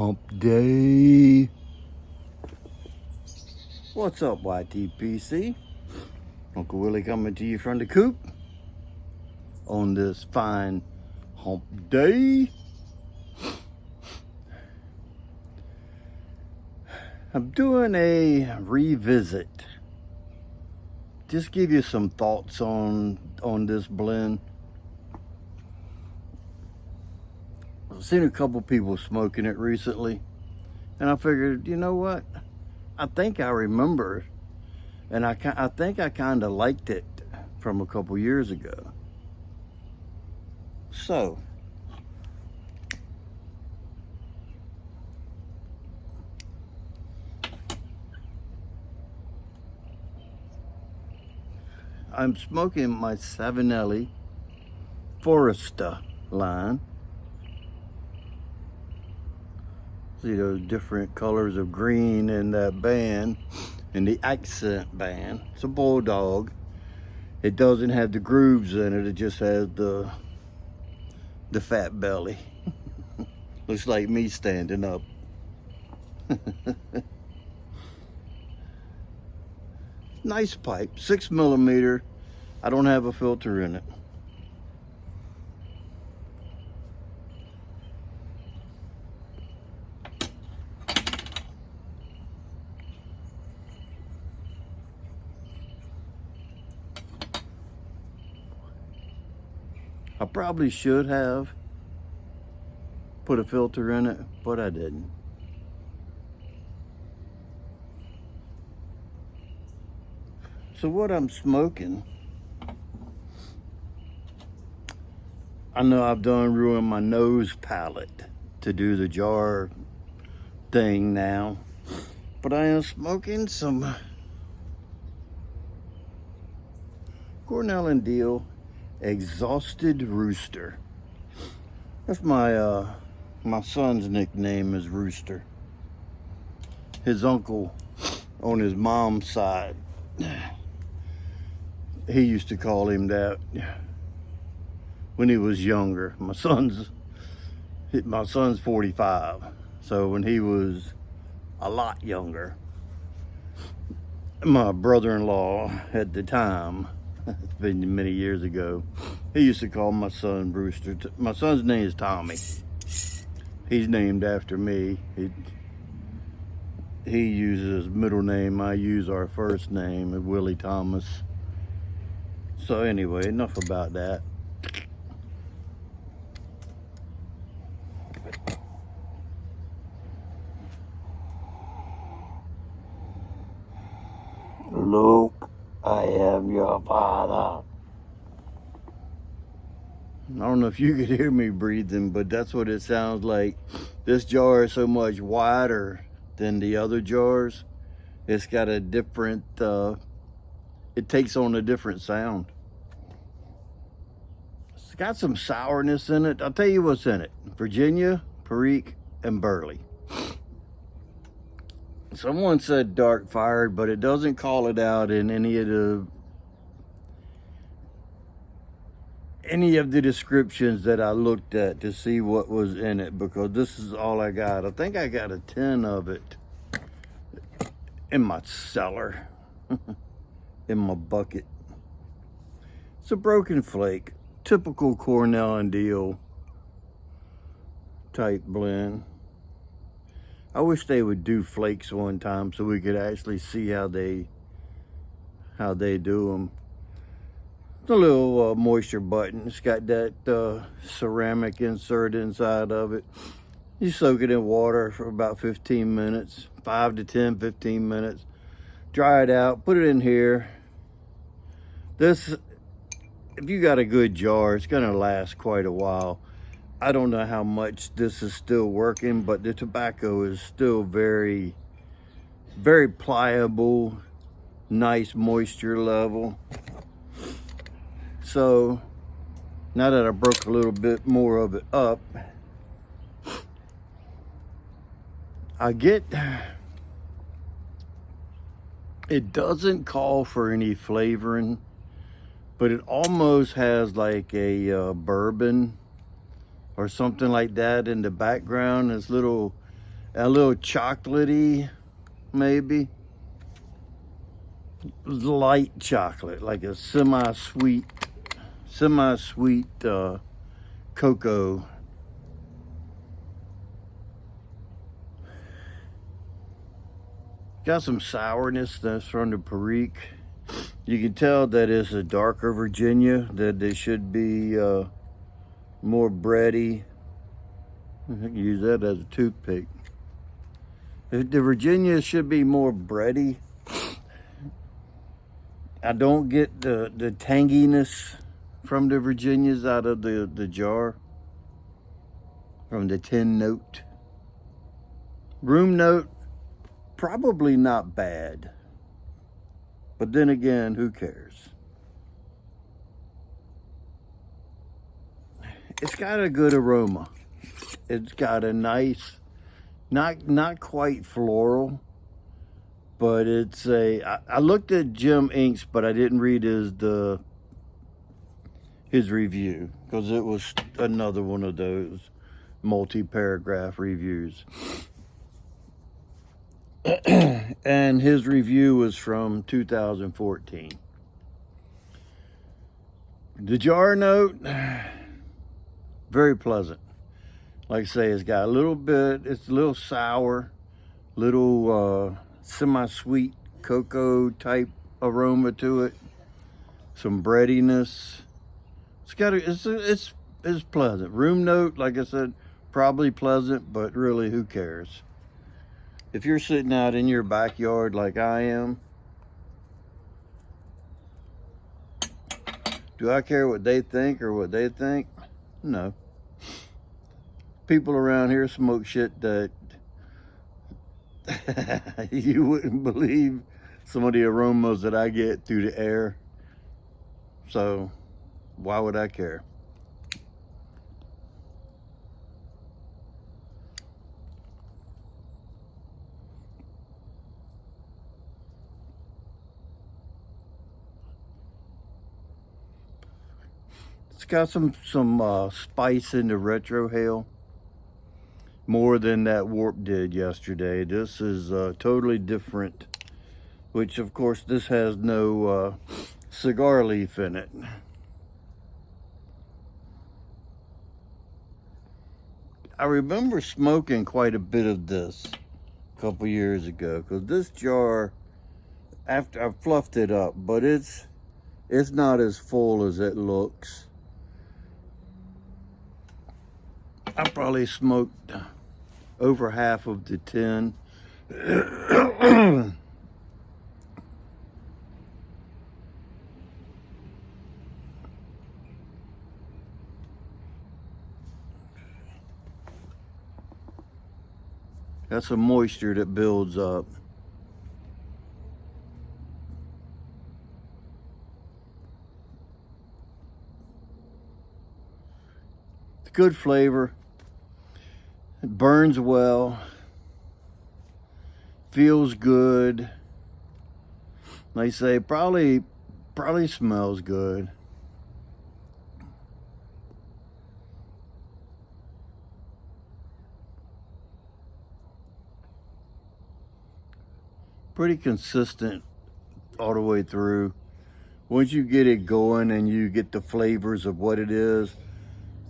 Hump day. What's up, YTPC? Uncle Willie coming to you from the coop on this fine hump day. I'm doing a revisit. Just give you some thoughts on this blend. I've seen a couple people smoking it recently, and I figured, you know what? I think I remember, and I think I kind of liked it from a couple years ago. So, I'm smoking my 7L Rooster line. See those different colors of green in that band, in the accent band. It's a bulldog. It doesn't have the grooves in it. It just has the fat belly. Looks like me standing up. Nice pipe, 6mm. I don't have a filter in it. I probably should have put a filter in it, but I didn't. So what I'm smoking, I know I've done ruined my nose palate to do the jar thing now, but I am smoking some Cornell and Deal Exhausted Rooster. That's my my son's nickname is Rooster. His uncle on his mom's side, he used to call him that when he was younger. My son's 45, so when he was a lot younger, my brother-in-law at the time, it's been many years ago, he used to call my son Rooster. My son's name is Tommy. He's named after me. He uses his middle name. I use our first name, Willie Thomas. So anyway, enough about that. Luke, I am your father. I don't know if you could hear me breathing, but that's what it sounds like. This jar is so much wider than the other jars. It's got a different, it takes on a different sound. It's got some sourness in it. I'll tell you what's in it. Virginia, Perique, and Burley. Someone said dark fired, but it doesn't call it out in any of the descriptions that I looked at to see what was in it, because this is all I got. I think I got a 10 of it in my cellar, in my bucket. It's a broken flake, typical Cornell and Deal type blend. I wish they would do flakes one time so we could actually see how they do them. It's a little moisture button. It's got that ceramic insert inside of it. You soak it in water for about 15 minutes, 5 to 10, 15 minutes. Dry it out, put it in here. This, if you got a good jar, it's gonna last quite a while. I don't know how much this is still working, but the tobacco is still very, very pliable, nice moisture level. So now that I broke a little bit more of it up, I get, it doesn't call for any flavoring, but it almost has like a bourbon or something like that in the background. This little A little chocolatey, maybe. Light chocolate, like a semi-sweet cocoa. Got some sourness that's from the Perique. You can tell that it's a darker Virginia, that it should be more bready. I can use that as a toothpick. The Virginia should be more bready. I don't get the tanginess from the Virginias out of the jar, from the tin note. Room note, probably not bad. But then again, who cares? It's got a good aroma. It's got a nice, not quite floral, but it's I looked at Jim Inks, but I didn't read his review, because it was another one of those multi-paragraph reviews. And his review was from 2014. The jar note, very pleasant. Like I say, it's got a little bit, it's a little sour, little semi-sweet cocoa type aroma to it. Some breadiness. It's pleasant. Room note, like I said, probably pleasant, but really, who cares? If you're sitting out in your backyard like I am, do I care what they think or what they think? No. People around here smoke shit that you wouldn't believe, some of the aromas that I get through the air. So why would I care? It's got some spice in the retrohale, more than that Warp did yesterday. This is totally different, which of course this has no cigar leaf in it. I remember smoking quite a bit of this a couple years ago, because this jar, after I fluffed it up, but it's not as full as it looks. I probably smoked over half of the tin. That's some moisture that builds up. It's good flavor. It burns well. Feels good. They say probably smells good. Pretty consistent all the way through. Once you get it going and you get the flavors of what it is,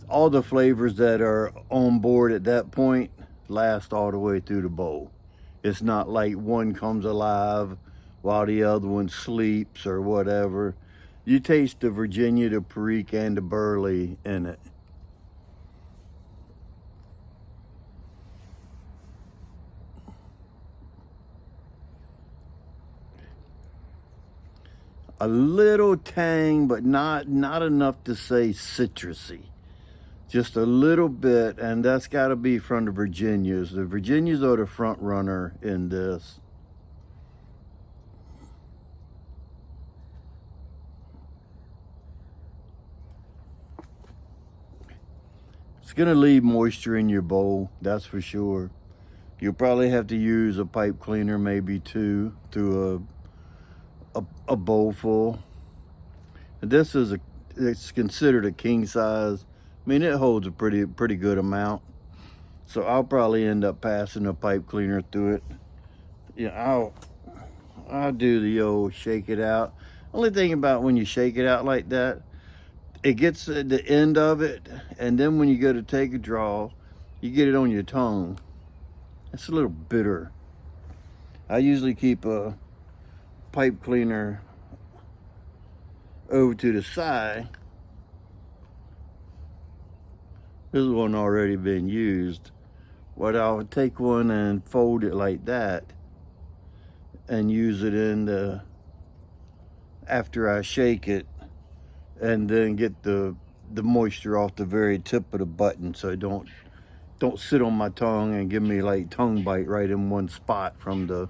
all the flavors that are on board at that point last all the way through the bowl. It's not like one comes alive while the other one sleeps or whatever. You taste the Virginia, the Perique, and the Burley in it. A little tang, but not enough to say citrusy. Just a little bit, and that's got to be from the Virginias. The Virginias are the front runner in this. It's going to leave moisture in your bowl, that's for sure. You'll probably have to use a pipe cleaner, maybe two, through a bowl full. And this is it's considered a king size. I mean, it holds a pretty good amount. So I'll probably end up passing a pipe cleaner through it. Yeah, I'll do the old shake it out. Only thing about when you shake it out like that, it gets at the end of it, and then when you go to take a draw, you get it on your tongue. It's a little bitter. I usually keep a pipe cleaner over to the side. This one already been used. But I'll take one and fold it like that and use it in the, after I shake it, and then get the moisture off the very tip of the button, so it don't sit on my tongue and give me like tongue bite right in one spot from the.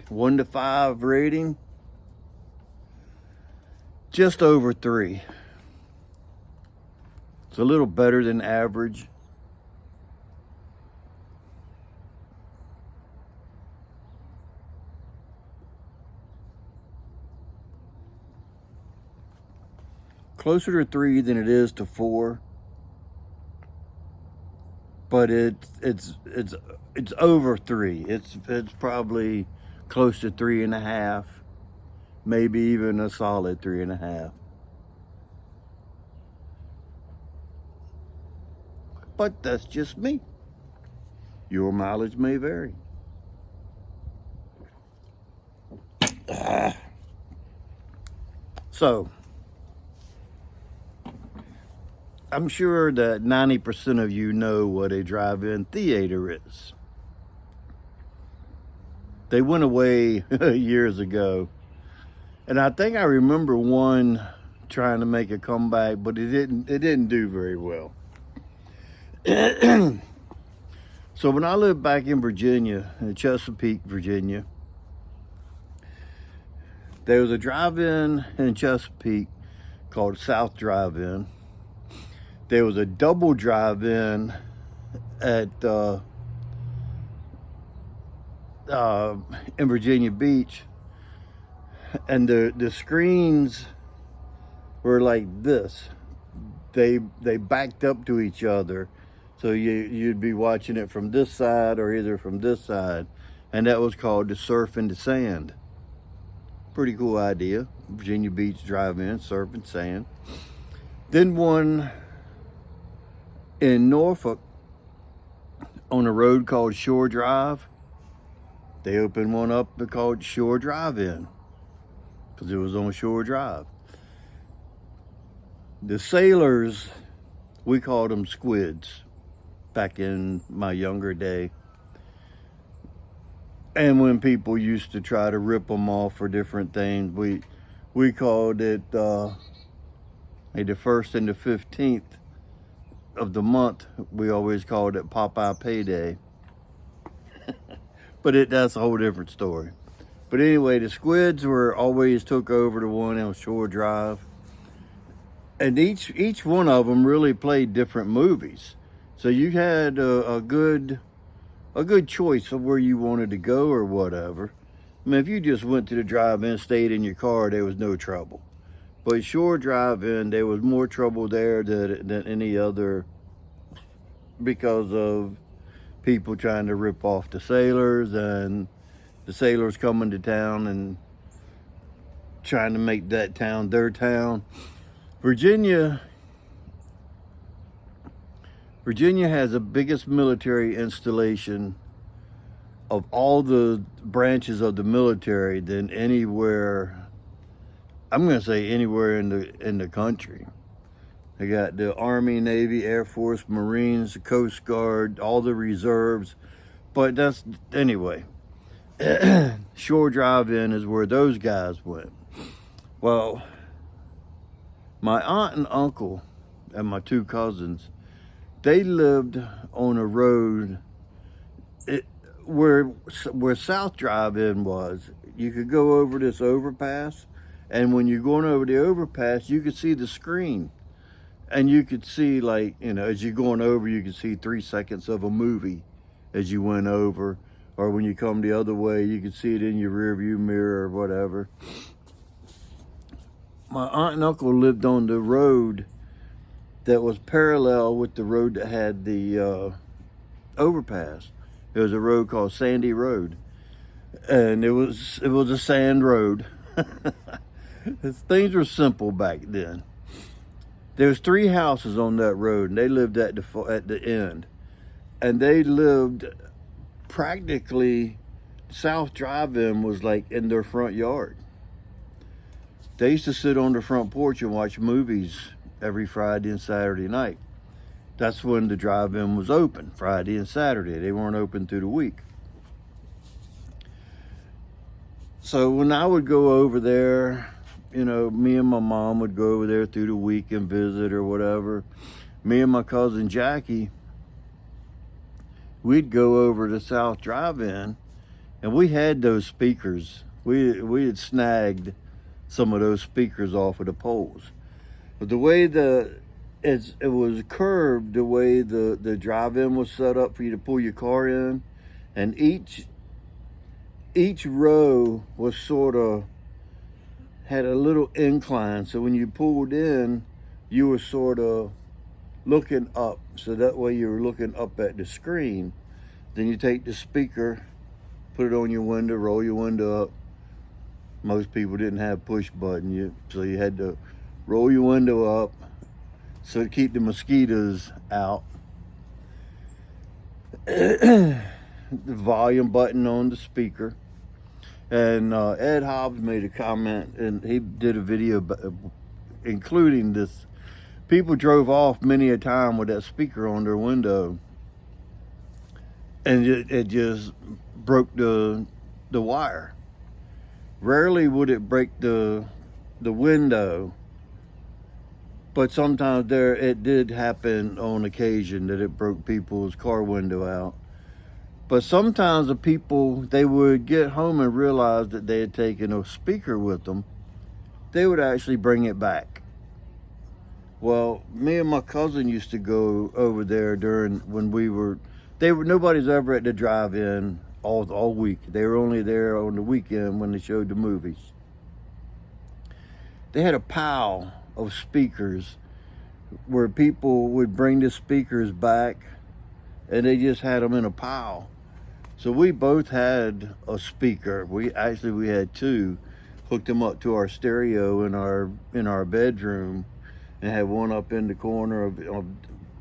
One to 5 rating, just over 3. It's a little better than average. Closer to 3 than it is to 4. But it's over 3. It's probably close to 3.5, maybe even a solid 3.5. But that's just me. Your mileage may vary. So, I'm sure that 90% of you know what a drive-in theater is. They went away years ago. And I think I remember one trying to make a comeback, but it didn't do very well. So when I lived back in Virginia, in Chesapeake, Virginia, there was a drive-in in Chesapeake called South Drive-In. There was a double drive-in at in Virginia Beach, and the screens were like this. They backed up to each other, so you'd be watching it from this side or either from this side, and that was called the Surf and the Sand. Pretty cool idea. Virginia Beach Drive-In, surf and sand. Then one in Norfolk on a road called Shore Drive. They opened one up called Shore Drive-In because it was on Shore Drive. The sailors, we called them squids back in my younger day. And when people used to try to rip them off for different things, we called it the 1st and the 15th of the month. We always called it Popeye Payday. But that's a whole different story. But anyway, the squids always took over the one on Shore Drive. And each one of them really played different movies. So you had a good choice of where you wanted to go or whatever. I mean, if you just went to the drive-in, stayed in your car, there was no trouble. But Shore Drive-In, there was more trouble there than any other, because of people trying to rip off the sailors, and the sailors coming to town and trying to make that town their town. Virginia has the biggest military installation of all the branches of the military than anywhere, I'm going to say anywhere in the country. They got the Army, Navy, Air Force, Marines, the Coast Guard, all the reserves. But that's, anyway, Shore Drive-In is where those guys went. Well, my aunt and uncle and my 2 cousins, they lived on a road where South Drive-In was. You could go over this overpass, and when you're going over the overpass, you could see the screen. And you could see, like, you know, as you're going over, you could see 3 seconds of a movie as you went over. Or when you come the other way, you could see it in your rear view mirror or whatever. My aunt and uncle lived on the road that was parallel with the road that had the overpass. There was a road called Sandy Road. And it was a sand road. Things were simple back then. There was 3 houses on that road, and they lived at the end. And they lived practically, South Drive-In was like in their front yard. They used to sit on the front porch and watch movies every Friday and Saturday night. That's when the drive-in was open, Friday and Saturday. They weren't open through the week. So when I would go over there, you know, me and my mom would go over there through the week and visit or whatever. Me and my cousin Jackie, we'd go over to South Drive-In, and we had those speakers. We had snagged some of those speakers off of the poles. But the way it was curved, the way the drive-in was set up for you to pull your car in, and each row was sort of had a little incline, so when you pulled in, you were sort of looking up, so that way you were looking up at the screen. Then you take the speaker, put it on your window, roll your window up. Most people didn't have push button, so you had to roll your window up so to keep the mosquitoes out. The volume button on the speaker. And Ed Hobbs made a comment, and he did a video including this. People drove off many a time with that speaker on their window, and it just broke the wire. Rarely would it break the window, but sometimes it did happen on occasion that it broke people's car window out. But sometimes the people, they would get home and realize that they had taken a speaker with them. They would actually bring it back. Well, me and my cousin used to go over there when nobody's ever at the drive-in all week. They were only there on the weekend when they showed the movies. They had a pile of speakers where people would bring the speakers back, and they just had them in a pile. So we both had a speaker. We had 2, hooked them up to our stereo in our bedroom, and had one up in the corner of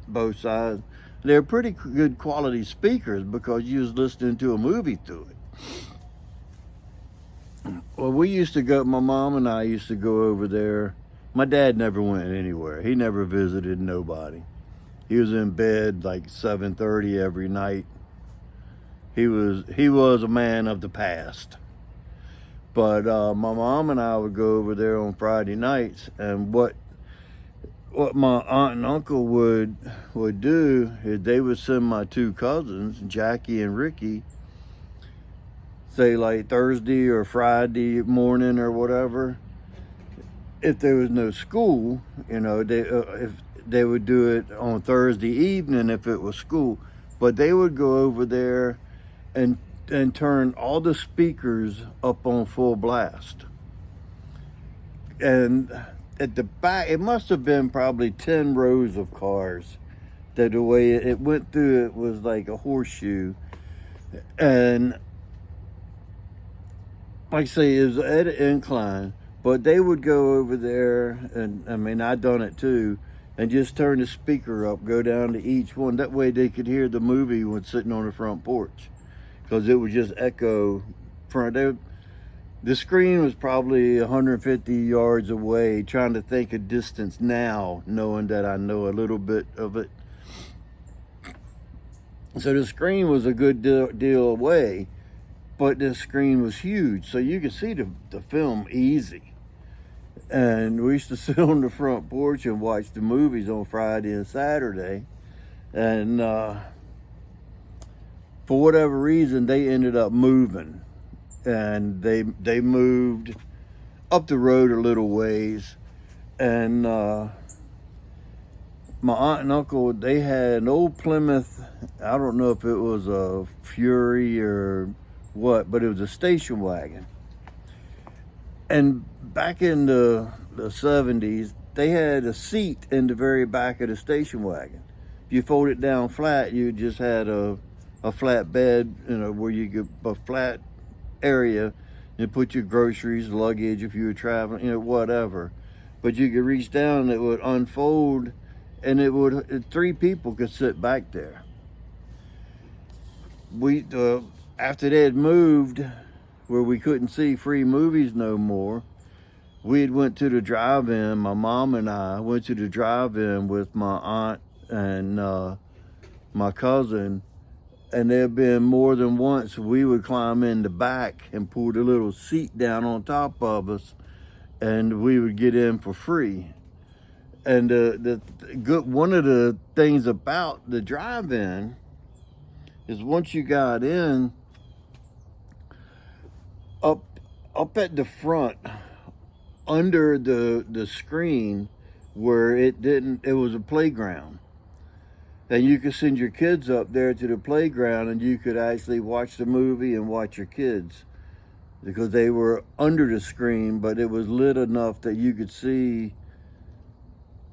both sides. They're pretty good quality speakers because you was listening to a movie through it. Well, my mom and I used to go over there. My dad never went anywhere. He never visited nobody. He was in bed like 7:30 every night. He was a man of the past. But my mom and I would go over there on Friday nights, and what my aunt and uncle would do is they would send my 2 cousins, Jackie and Ricky, say like Thursday or Friday morning or whatever. If there was no school, you know, if they would do it on Thursday evening if it was school. But they would go over there and turn all the speakers up on full blast. And at the back, it must have been probably 10 rows of cars. That the way it went through, it was like a horseshoe. And like I say, it was at an incline. But they would go over there, and I mean, I done it too, and just turn the speaker up, go down to each one. That way they could hear the movie when sitting on the front porch, because it would just echo. The screen was probably 150 yards away. Trying to think of distance now, knowing that I know a little bit of it. So the screen was a good deal away, but the screen was huge, so you could see the film easy. And we used to sit on the front porch and watch the movies on Friday and Saturday. And for whatever reason, they ended up moving. And they moved up the road a little ways. And my aunt and uncle, they had an old Plymouth. I don't know if it was a Fury or what, but it was a station wagon. And back in the 70s, they had a seat in the very back of the station wagon. If you fold it down flat, you just had a flat bed, where you could, a flat area, and put your groceries, luggage, if you were traveling, whatever. But you could reach down and it would unfold, and it would, 3 people could sit back there. We, after they had moved, where we couldn't see free movies no more, we had went to the drive-in. My mom and I went to the drive-in with my aunt and my cousin, and there had been more than once we would climb in the back and pull the little seat down on top of us, and we would get in for free. And one of the things about the drive-in is once you got in, up at the front, under the screen where it was a playground. And you could send your kids up there to the playground, and you could actually watch the movie and watch your kids, because they were under the screen, but it was lit enough that you could see,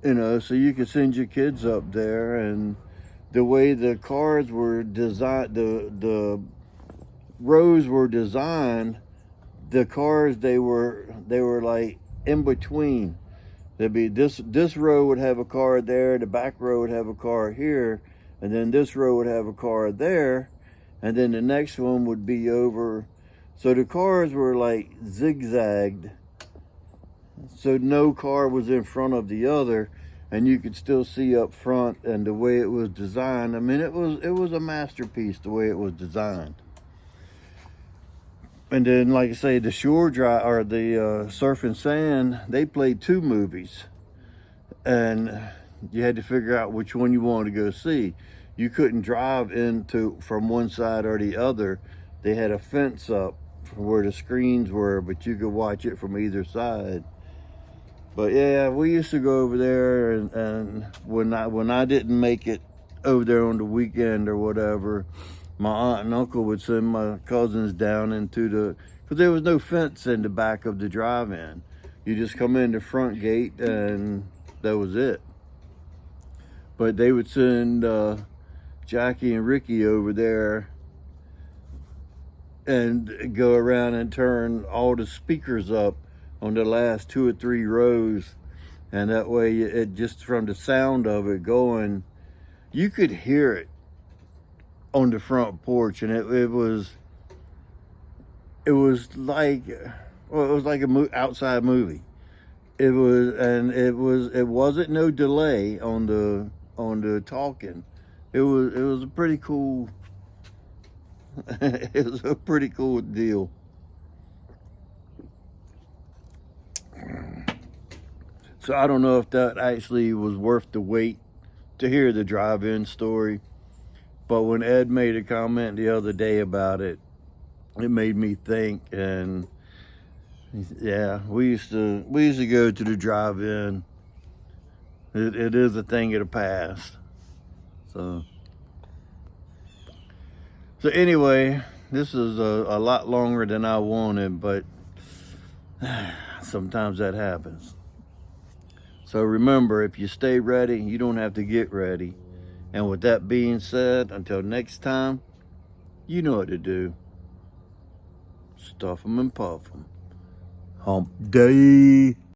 so you could send your kids up there. And the way the cars were designed, the rows were designed, the cars, they were like in between. There'd be this row would have a car there, the back row would have a car here, and then this row would have a car there, and then the next one would be over. So the cars were like zigzagged, so no car was in front of the other, and you could still see up front. And the way it was designed, I mean, it was a masterpiece the way it was designed. And then, like I say, the shore drive, or the surf and sand, they played 2 movies, and you had to figure out which one you wanted to go see. You couldn't drive from one side or the other. They had a fence up where the screens were, but you could watch it from either side. But yeah, we used to go over there, and when I didn't make it over there on the weekend or whatever, my aunt and uncle would send my cousins down because there was no fence in the back of the drive-in. You just come in the front gate, and that was it. But they would send Jackie and Ricky over there and go around and turn all the speakers up on the last 2 or 3 rows. And that way, it just, from the sound of it going, you could hear it on the front porch. And it was like, well, it was like a outside movie. It wasn't no delay on the talking. It was a pretty cool it was a pretty cool deal. So I don't know if that actually was worth the wait to hear the drive-in story, but when Ed made a comment the other day about it, it made me think. And yeah, we used to go to the drive-in. It is a thing of the past. So anyway, this is a lot longer than I wanted, but sometimes that happens. So remember, if you stay ready, you don't have to get ready. And with that being said, until next time, you know what to do. Stuff 'em and puff 'em. Hump day.